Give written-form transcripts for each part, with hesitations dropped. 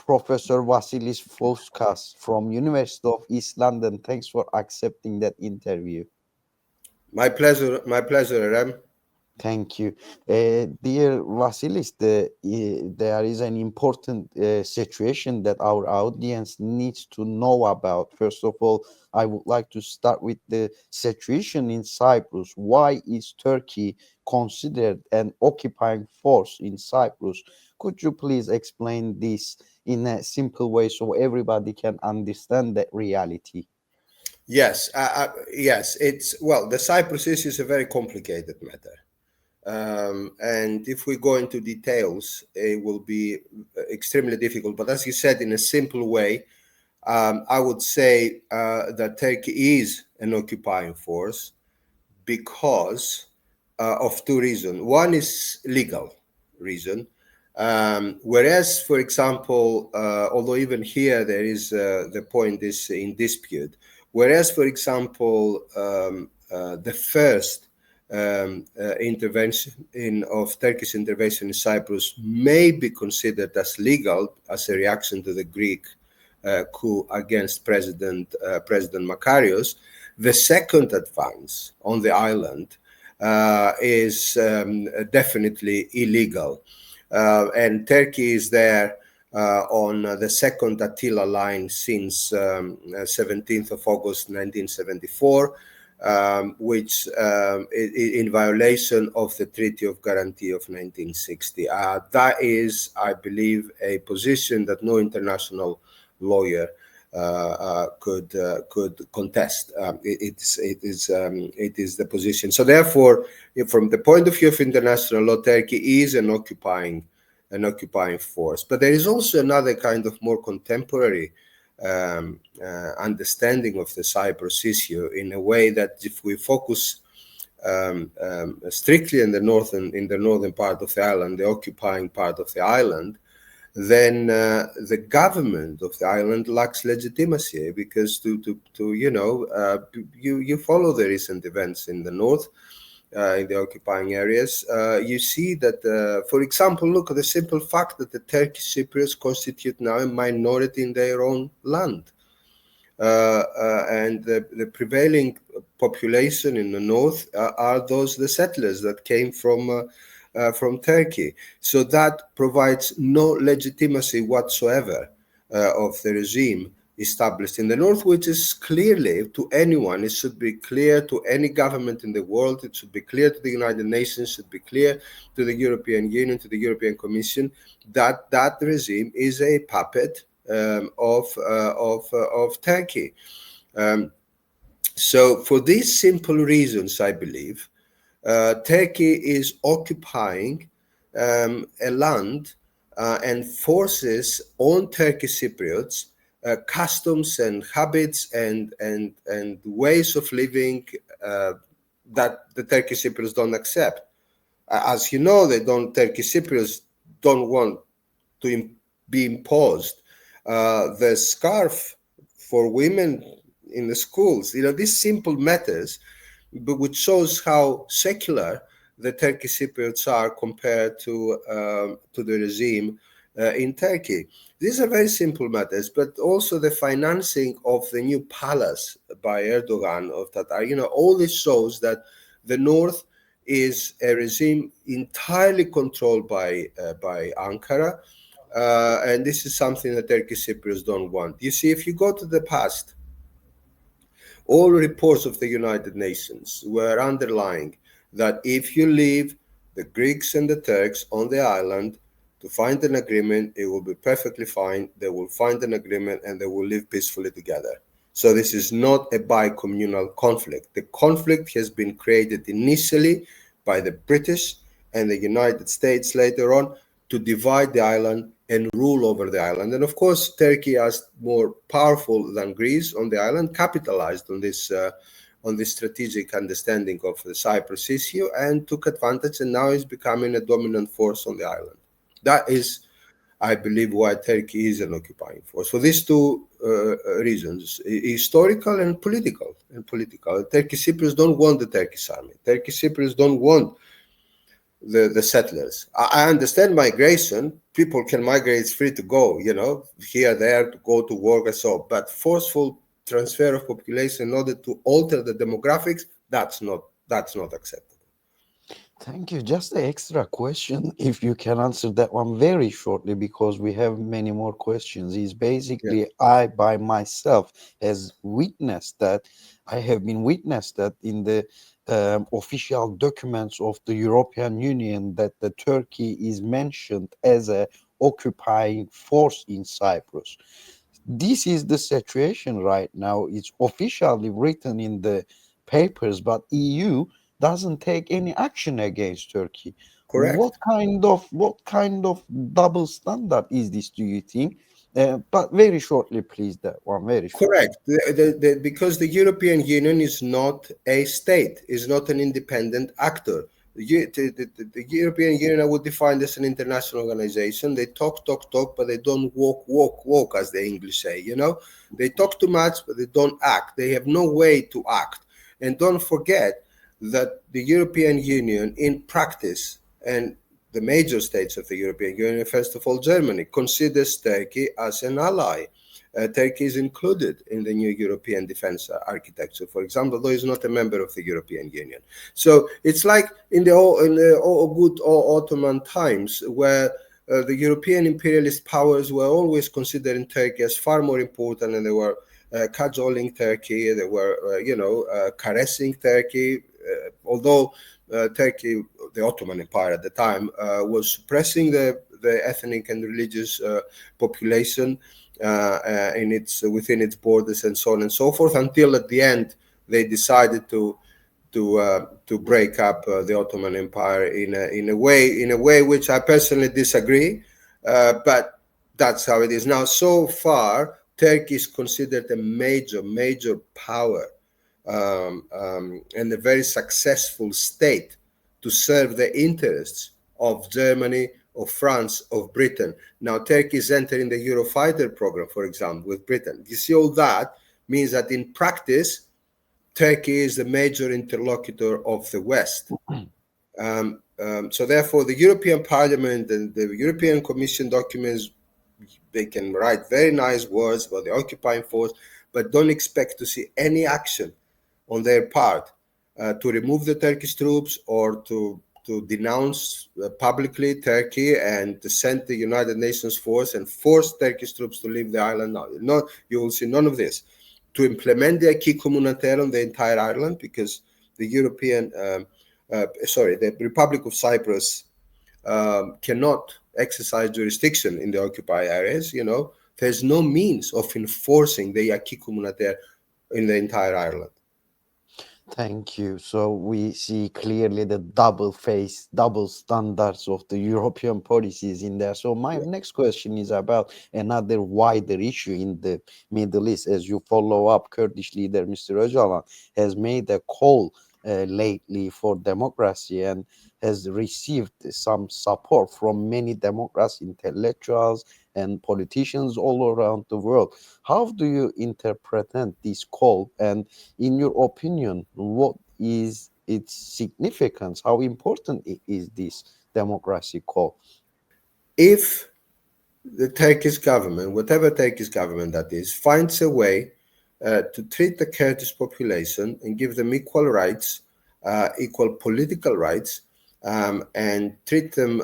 Professor Vassilis Fouskas from University of East London. Thanks for accepting that interview. My pleasure, Erem. Thank you. Dear Vassilis, there is an important situation that our audience needs to know about. First of all, I would like to start with the situation in Cyprus. Why is Turkey considered an occupying force in Cyprus? Could you please explain this in a simple way so everybody can understand that reality? Yes, yes. The Cyprus issue is a very complicated matter. And if we go into details, it will be extremely difficult. But as you said, in a simple way, I would say that Turkey is an occupying force because of two reasons. One is legal reason, whereas, for example, although even here there is the point is in dispute. Whereas, for example, the first intervention of Turkish intervention in Cyprus may be considered as legal as a reaction to the Greek coup against President Makarios. The second advance on the island is definitely illegal, and Turkey is there on the second Attila line since 17th of August 1974. Which in violation of the Treaty of Guarantee of 1960. That is, I believe, a position that no international lawyer could contest. It is the position. So therefore, from the point of view of international law, Turkey is an occupying force. But there is also another kind of more contemporary understanding of the Cyprus issue in a way that if we focus strictly in the northern part of the island, the occupying part of the island, then the government of the island lacks legitimacy because you follow the recent events in the north. In the occupying areas, you see that, for example, look at the simple fact that the Turkish Cypriots constitute now a minority in their own land. And the prevailing population in the north are the settlers that came from Turkey. So that provides no legitimacy whatsoever of the regime established in the north, which is clearly to anyone, it should be clear to any government in the world, it should be clear to the United Nations, should be clear to the European Union, to the European Commission, that that regime is a puppet of Turkey. So for these simple reasons, I believe, Turkey is occupying a land and forces on Turkish Cypriots customs and habits and ways of living that the Turkish Cypriots don't accept. As you know, Turkish Cypriots don't want to be imposed the scarf for women in the schools. These simple matters, but which shows how secular the Turkish Cypriots are compared to the regime in Turkey. These are very simple matters, but also the financing of the new palace by Erdogan of Tatar. All this shows that the north is a regime entirely controlled by Ankara, and this is something that Turkish Cypriots don't want. You see, if you go to the past, all reports of the United Nations were underlying that if you leave the Greeks and the Turks on the island to find an agreement, it will be perfectly fine. They will find an agreement and they will live peacefully together. So this is not a bi-communal conflict. The conflict has been created initially by the British and the United States later on to divide the island and rule over the island. And of course, Turkey, as more powerful than Greece on the island, capitalized on this strategic understanding of the Cyprus issue and took advantage, and now is becoming a dominant force on the island. That is, I believe, why Turkey is an occupying force. For these two reasons, historical and political. Turkish Cypriots don't want the Turkish army. Turkish Cypriots don't want the settlers. I understand migration. people can migrate, it's free to go, here, there, to go to work and so on. But forceful transfer of population in order to alter the demographics, that's not acceptable. Thank you. Just an extra question, if you can answer that one very shortly, because we have many more questions. Is basically I by myself has witnessed that. I have been witnessed that in the official documents of the European Union that the Turkey is mentioned as a occupying force in Cyprus. This is the situation right now. It's officially written in the papers, but EU doesn't take any action against Turkey. Correct. What kind of double standard is this, do you think? But very shortly, please, that one very short. Correct. Because the European Union is not a state, is not an independent actor. The European Union, I would define as an international organization. They talk, but they don't walk, as the English say, They talk too much, but they don't act. They have no way to act. And don't forget that the European Union, in practice, and the major states of the European Union, first of all, Germany, considers Turkey as an ally. Turkey is included in the new European defense architecture, for example, though it's not a member of the European Union. So it's like in the good Ottoman times, where the European imperialist powers were always considering Turkey as far more important, and they were cajoling Turkey, they were, caressing Turkey, although Turkey, the Ottoman Empire at the time, was suppressing the ethnic and religious population within its borders and so on and so forth, until at the end they decided to break up the Ottoman Empire in a way which I personally disagree, but that's how it is now. So far, Turkey is considered a major power and a very successful state to serve the interests of Germany, of France, of Britain. Now, Turkey is entering the Eurofighter program, for example, with Britain. You see, all that means that in practice, Turkey is the major interlocutor of the West. So therefore, the European Parliament and the European Commission documents, they can write very nice words about the occupying force, but don't expect to see any action on their part to remove the Turkish troops or to denounce publicly Turkey and to send the United Nations force and force Turkish troops to leave the island. No, you will see none of this. To implement the acquis communautaire on the entire island, because the the Republic of Cyprus cannot exercise jurisdiction in the occupied areas. There's no means of enforcing the acquis communautaire in the entire island. Thank you. So we see clearly the double standards of the European policies in there. So my next question is about another wider issue in the Middle East. As you follow up, Kurdish leader Mr. Öcalan has made a call lately for democracy and has received some support from many democracy intellectuals and politicians all around the world. How do you interpret this call? And in your opinion, what is its significance? How important is this democracy call? If the Turkish government, whatever Turkish government that is, finds a way to treat the Kurdish population and give them equal rights, equal political rights, and treat them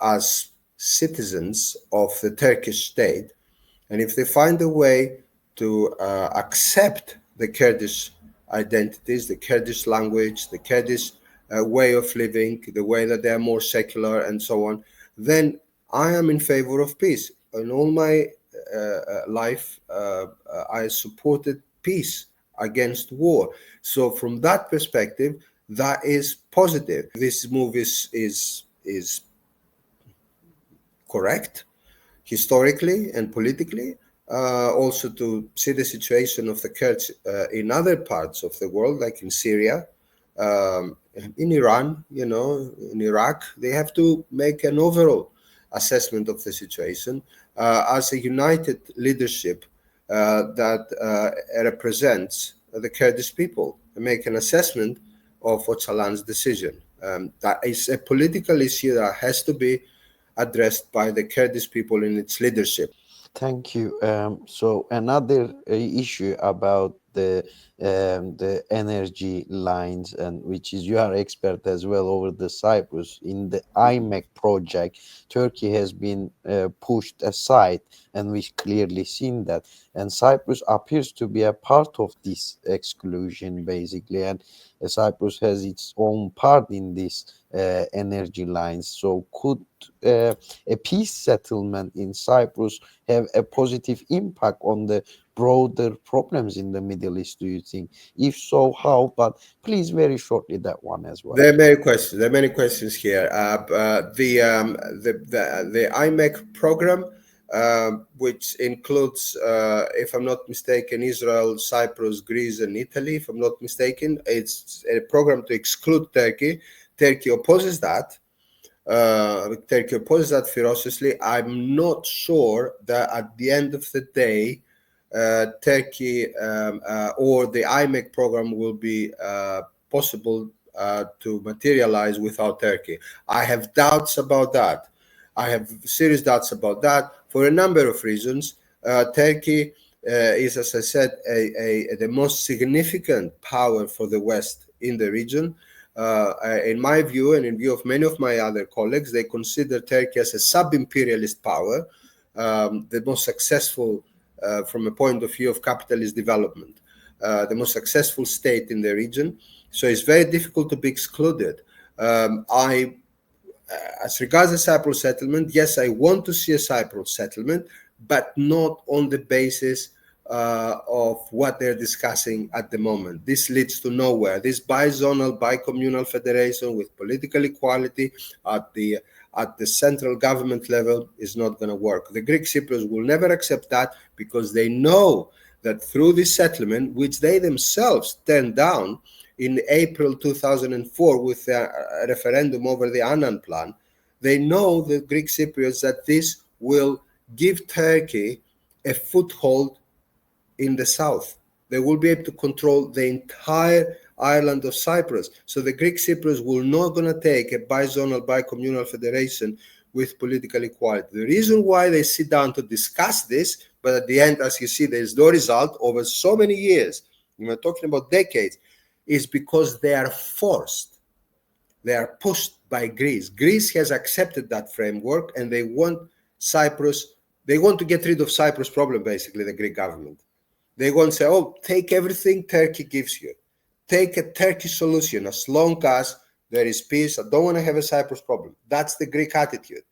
as citizens of the Turkish state, and if they find a way to accept the Kurdish identities, the Kurdish language, the Kurdish way of living, the way that they are more secular and so on, then I am in favor of peace. In all my life, I supported peace against war. So from that perspective, that is positive. This move is correct historically and politically. Also to see the situation of the Kurds in other parts of the world, like in Syria, in Iran, in Iraq, they have to make an overall assessment of the situation as a united leadership that represents the Kurdish people, and make an assessment of Öcalan's decision. That is a political issue that has to be addressed by the Kurdish people in its leadership. Thank you. So another issue about the energy lines, and which is you are expert as well over the Cyprus in the IMEC project, Turkey has been pushed aside, and we've clearly seen that. And Cyprus appears to be a part of this exclusion, basically, and Cyprus has its own part in this energy lines. So could a peace settlement in Cyprus have a positive impact on the broader problems in the Middle East, do you think? If so, how? But please, very shortly, that one as well. There are many questions. There are many questions here. The IMEC program, which includes, if I'm not mistaken, Israel, Cyprus, Greece, and Italy. If I'm not mistaken, it's a program to exclude Turkey. Turkey opposes that. Turkey opposes that ferociously. I'm not sure that at the end of the day, Turkey or the IMEC program will be possible to materialize without Turkey. I have doubts about that. I have serious doubts about that for a number of reasons. Turkey is, as I said, the most significant power for the West in the region. In my view, and in view of many of my other colleagues, they consider Turkey as a sub-imperialist power, the most successful from a point of view of capitalist development, the most successful state in the region. So it's very difficult to be excluded. As regards the Cyprus settlement, yes, I want to see a Cyprus settlement, but not on the basis of what they're discussing at the moment. This leads to nowhere. This bizonal, bicommunal federation with political equality at the central government level is not going to work. The Greek Cypriots will never accept that because they know that through this settlement, which they themselves turned down in April 2004 with a referendum over the Annan plan, they know, the Greek Cypriots, that this will give Turkey a foothold in the south. They will be able to control the entire island of Cyprus. So the Greek Cypriots will not going to take a bizonal, bicommunal federation with political equality. The reason why they sit down to discuss this, but at the end, as you see, there is no result over so many years, we're talking about decades, is because they are forced. They are pushed by Greece. Greece has accepted that framework, and they want Cyprus, they want to get rid of Cyprus problem, basically, the Greek government. They want to say, oh, take everything Turkey gives you. Take a Turkish solution as long as there is peace. I don't want to have a Cyprus problem. That's the Greek attitude,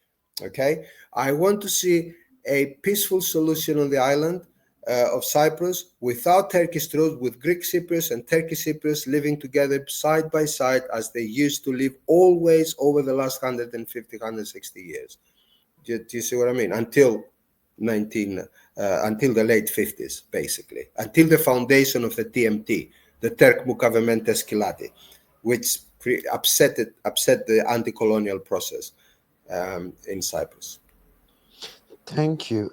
okay? I want to see a peaceful solution on the island of Cyprus without Turkish troops, with Greek Cypriots and Turkish Cypriots living together side by side as they used to live always over the last 150, 160 years. Do you see what I mean? Until the late 50s, basically, until the foundation of the TMT, the Turk Mukavement Teşkilatı, which upset the anti-colonial process in Cyprus. Thank you.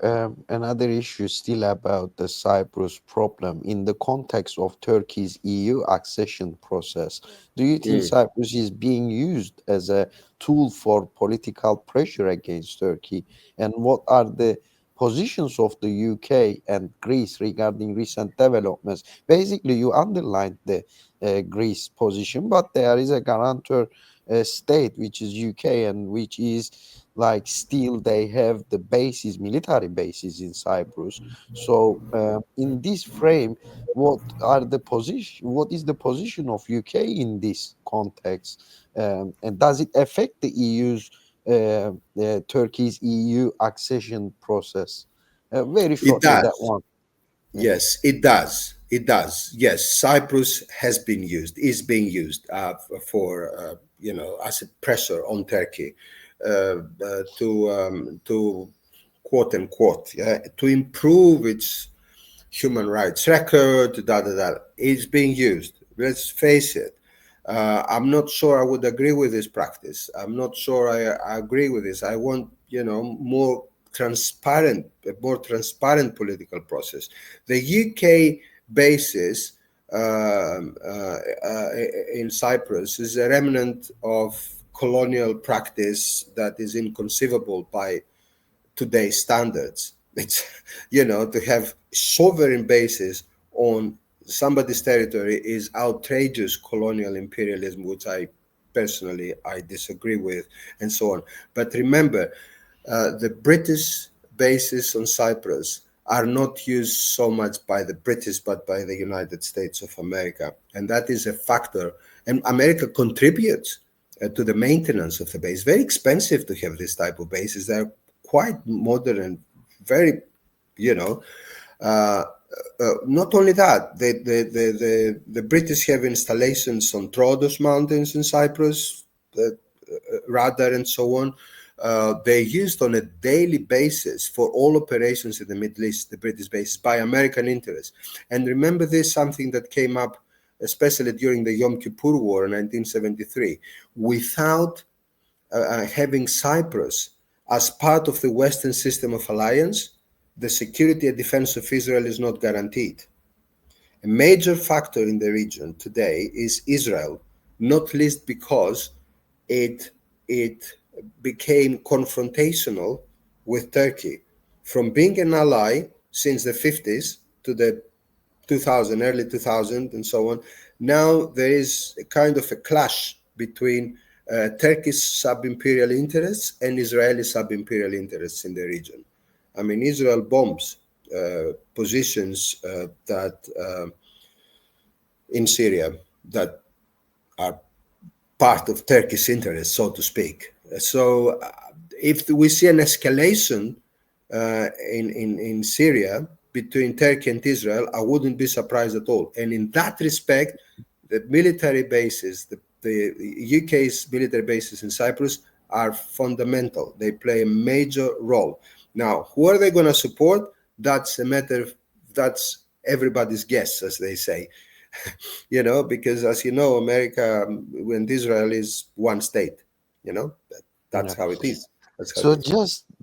Another issue still about the Cyprus problem in the context of Turkey's EU accession process. Do you think Cyprus is being used as a tool for political pressure against Turkey? And what are the positions of the UK and Greece regarding recent developments? Basically, you underlined the Greece position, but there is a guarantor state, which is UK, and which is like still they have the bases, military bases in Cyprus. So in this frame, what is the position of UK in this context, and does it affect the EU's Turkey's EU accession process? Very shortly, that one. Yes, it does. It does. Yes, Cyprus is being used for as a pressure on Turkey to quote unquote to improve its human rights record. It's being used. Let's face it. I'm not sure I would agree with this practice. I'm not sure I agree with this. I want a more transparent political process. The UK basis in Cyprus is a remnant of colonial practice that is inconceivable by today's standards. It's, to have sovereign bases on somebody's territory is outrageous colonial imperialism, which I disagree with, and so on. But remember, the British bases on Cyprus are not used so much by the British, but by the United States of America. And that is a factor. And America contributes to the maintenance of the base. Very expensive to have this type of bases. They're quite modern and very, not only that, the British have installations on Troodos Mountains in Cyprus, radar and so on. They're used on a daily basis for all operations in the Middle East, the British bases, by American interests. And remember this, something that came up especially during the Yom Kippur War in 1973. Without having Cyprus as part of the Western system of alliance, the security and defense of Israel is not guaranteed. A major factor in the region today is Israel, not least because it became confrontational with Turkey. From being an ally since the 50s to the early 2000 and so on, now there is a kind of a clash between Turkish sub-imperial interests and Israeli sub-imperial interests in the region. I mean, Israel bombs positions that in Syria that are part of Turkish interests, so to speak. So if we see an escalation in Syria between Turkey and Israel, I wouldn't be surprised at all. And in that respect, the military bases, the UK's military bases in Cyprus are fundamental. They play a major role. Now, who are they going to support? That's that's everybody's guess, as they say. Because as you know, America and Israel is one state. That's how it is. So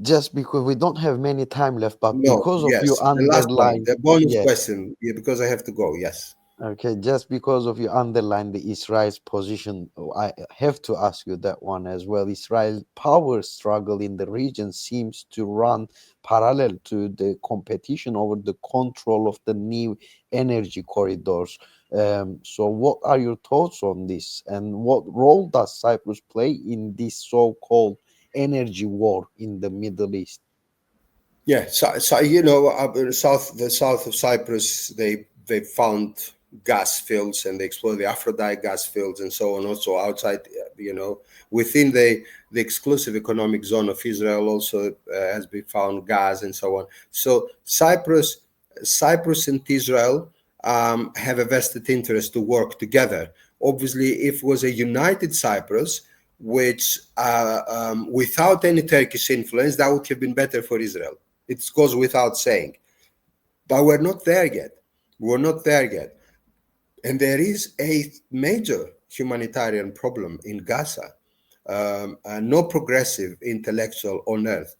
just because we don't have many time left, but because of you the last one, underline the bonus question, because I have to go. Yes. Okay, just because of you underline the Israel's position, I have to ask you that one as well. Israel's power struggle in the region seems to run parallel to the competition over the control of the new energy corridors. So what are your thoughts on this, and what role does Cyprus play in this so-called energy war in the Middle East? Yeah, so the south of Cyprus, they found gas fields and they explored the Aphrodite gas fields and so on. Also outside, within the exclusive economic zone of Israel, also has been found gas and so on. So Cyprus and Israel have a vested interest to work together. Obviously, if it was a united Cyprus, which without any Turkish influence, that would have been better for Israel. It goes without saying. But we're not there yet. And there is a major humanitarian problem in Gaza. No progressive intellectual on earth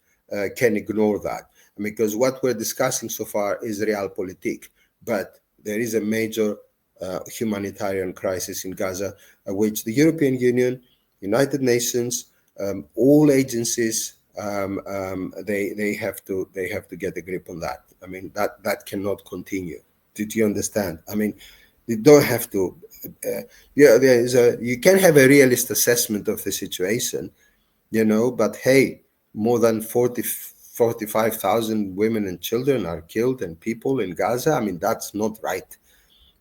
can ignore that, because what we're discussing so far is realpolitik. But there is a major humanitarian crisis in Gaza, which the European Union, United Nations, all agencies, they have to get a grip on that. I mean, that cannot continue. Did you understand? I mean, you don't have to. You can have a realist assessment of the situation, but hey, more than 45,000 women and children are killed and people in Gaza. I mean, that's not right.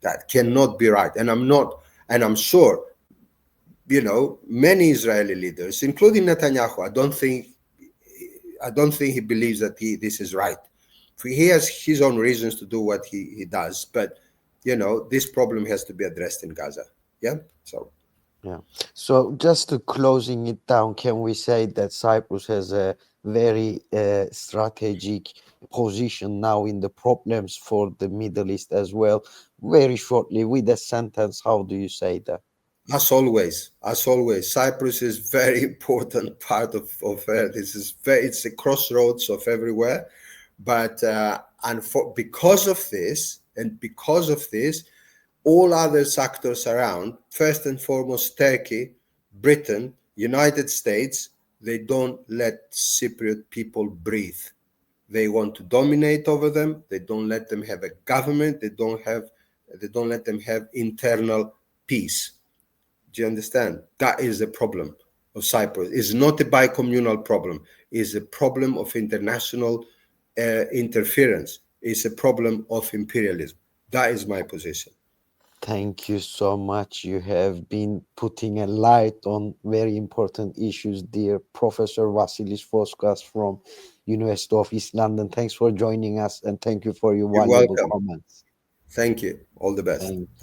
That cannot be right. And I'm sure, many Israeli leaders, including Netanyahu, I don't think he believes that this is right. He has his own reasons to do what he does, but this problem has to be addressed in Gaza. Yeah. So just to closing it down, can we say that Cyprus has a very strategic position now in the problems for the Middle East as well? Very shortly, with a sentence, how do you say that? As always, Cyprus is very important part of it's a crossroads of everywhere. But because of this, all other actors around, first and foremost Turkey, Britain, United States, they don't let Cypriot people breathe. They want to dominate over them. They don't let them have a government. They don't let them have internal peace. Do you understand? That is the problem of Cyprus. It's not a bicommunal problem. It's a problem of international interference. It's a problem of imperialism. That is my position. Thank you so much. You have been putting a light on very important issues, dear Professor Vassilis Fouskas from University of East London. Thanks for joining us, and thank you for your You're valuable welcome. comments. Thank you. All the best. Thank